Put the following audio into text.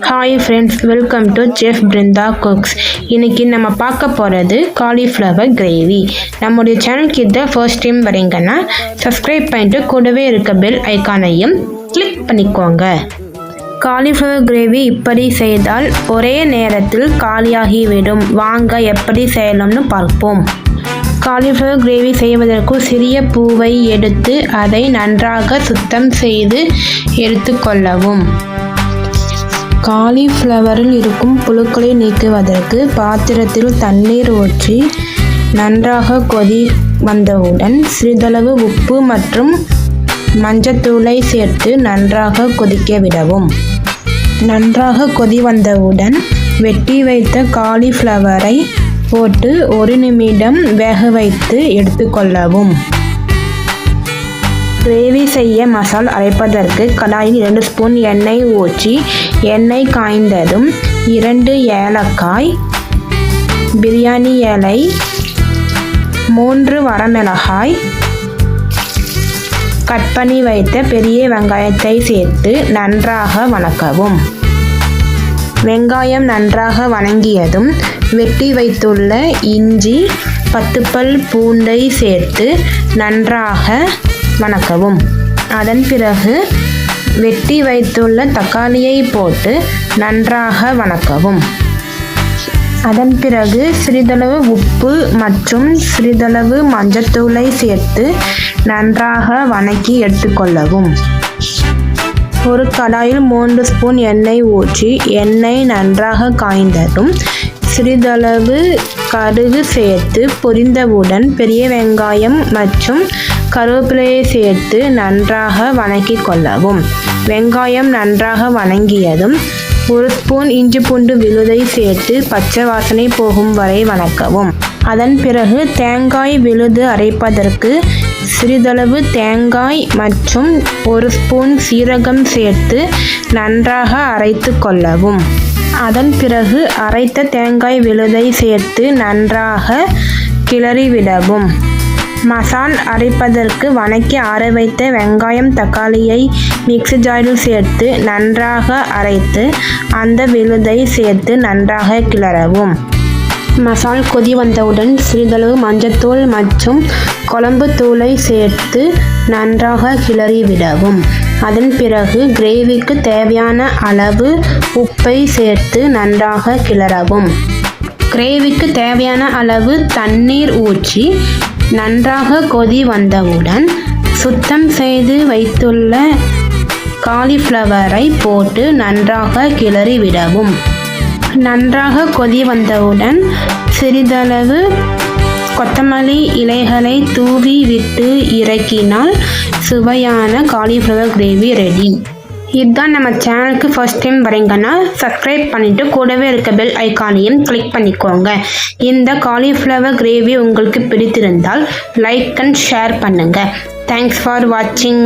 Hi friends, welcome to chef Brinda cooks. இன்னைக்கு நம்ம பார்க்க போகிறது காலிஃப்ளவர் கிரேவி. நம்முடைய சேனலுக்கு இதான் ஃபர்ஸ்ட் டைம் வரீங்கன்னா சப்ஸ்கிரைப் பண்ணிட்டு கூடவே இருக்க பெல் ஐக்கானையும் கிளிக் பண்ணிக்கோங்க. காலிஃப்ளவர் கிரேவி இப்படி செய்தால் ஒரே நேரத்தில் காலியாகிவிடும். வாங்க எப்படி செய்யலாம்னு பார்ப்போம். காலிஃப்ளவர் கிரேவி செய்வதற்கு சிறிய பூவை எடுத்து அதை நன்றாக சுத்தம் செய்து எடுத்துக்கொள்ளவும். காலிஃப்ளவரில் இருக்கும் புழுக்களை நீக்குவதற்கு பாத்திரத்தில் தண்ணீர் ஊற்றி நன்றாக கொதி வந்தவுடன் சிறிதளவு உப்பு மற்றும் மஞ்சத்தூளை சேர்த்து நன்றாக கொதிக்க விடவும். நன்றாக கொதி வந்தவுடன் வெட்டி வைத்த காலிஃப்ளவரை போட்டு 1 நிமிடம் வேக வைத்து எடுத்துக்கொள்ளவும். கிரேவி செய்ய மசாலா அரைப்பதற்கு கடாயில் 2 ஸ்பூன் எண்ணெய் ஊற்றி எண்ணெய் காய்ந்ததும் 2 ஏலக்காய், பிரியாணி இலை, 3 வரமிளகாய், கட் பண்ணி வைத்த பெரிய வெங்காயத்தை சேர்த்து நன்றாக வதக்கவும். வெங்காயம் நன்றாக வதங்கியதும் வெட்டி வைத்துள்ள இஞ்சி 10 பல் பூண்டை சேர்த்து நன்றாக வதக்கவும். அதன் பிறகு வெட்டி வைத்துள்ள தக்காளியை போட்டு நன்றாக வதக்கவும். அதன் பிறகு சிறிதளவு உப்பு மற்றும் சிறிதளவு மஞ்சத்தூளை சேர்த்து நன்றாக வதக்கி எடுத்துக்கொள்ளவும். ஒரு கடாயில் 3 ஸ்பூன் எண்ணெய் ஊற்றி எண்ணெய் நன்றாக காய்ந்ததும் சிறிதளவு கடுகு சேர்த்து பொரிந்தவுடன் பெரிய வெங்காயம் மற்றும் கருவேப்பிலையை சேர்த்து நன்றாக வதக்கி கொள்ளவும். வெங்காயம் நன்றாக வதங்கியதும் 1 ஸ்பூன் இஞ்சி பூண்டு விழுதை சேர்த்து பச்சை வாசனை போகும் வரை வதக்கவும். அதன் பிறகு தேங்காய் விழுது அரைப்பதற்கு சிறிதளவு தேங்காய் மற்றும் 1 ஸ்பூன் சீரகம் சேர்த்து நன்றாக அரைத்து கொள்ளவும். அதன் பிறகு அரைத்த தேங்காய் விழுதை சேர்த்து நன்றாக கிளறிவிடவும். மசால் அரைப்பதற்கு வதக்கி ஆற வைத்த வெங்காயம் தக்காளியை மிக்ஸி ஜாரில் சேர்த்து நன்றாக அரைத்து அந்த விழுதை சேர்த்து நன்றாக கிளறவும். மசால் கொதி வந்தவுடன் சிறிதளவு மஞ்சத்தூள் மற்றும் குழம்பு தூளை சேர்த்து நன்றாக கிளறிவிடவும். அதன் பிறகு கிரேவிக்கு தேவையான அளவு உப்பை சேர்த்து நன்றாக கிளறவும். கிரேவிக்கு தேவையான அளவு தண்ணீர் ஊற்றி நன்றாக கொதி வந்தவுடன் சுத்தம் செய்து வைத்துள்ள காலிஃப்ளவரை போட்டு நன்றாக கிளறிவிடவும். நன்றாக கொதி வந்தவுடன் சிறிதளவு கொத்தமல்லி இலைகளை தூவி விட்டு இறக்கினால் சுவையான காலிஃப்ளவர் கிரேவி ரெடி. இதுதான் நம்ம சேனலுக்கு ஃபர்ஸ்ட் டைம் வரீங்கன்னா சப்ஸ்கிரைப் பண்ணிவிட்டு கூடவே இருக்க பெல் ஐக்கானையும் கிளிக் பண்ணிக்கோங்க. இந்த காலிஃப்ளவர் கிரேவி உங்களுக்கு பிடித்திருந்தால் லைக் அண்ட் ஷேர் பண்ணுங்கள். தேங்க்ஸ் ஃபார் வாட்சிங்.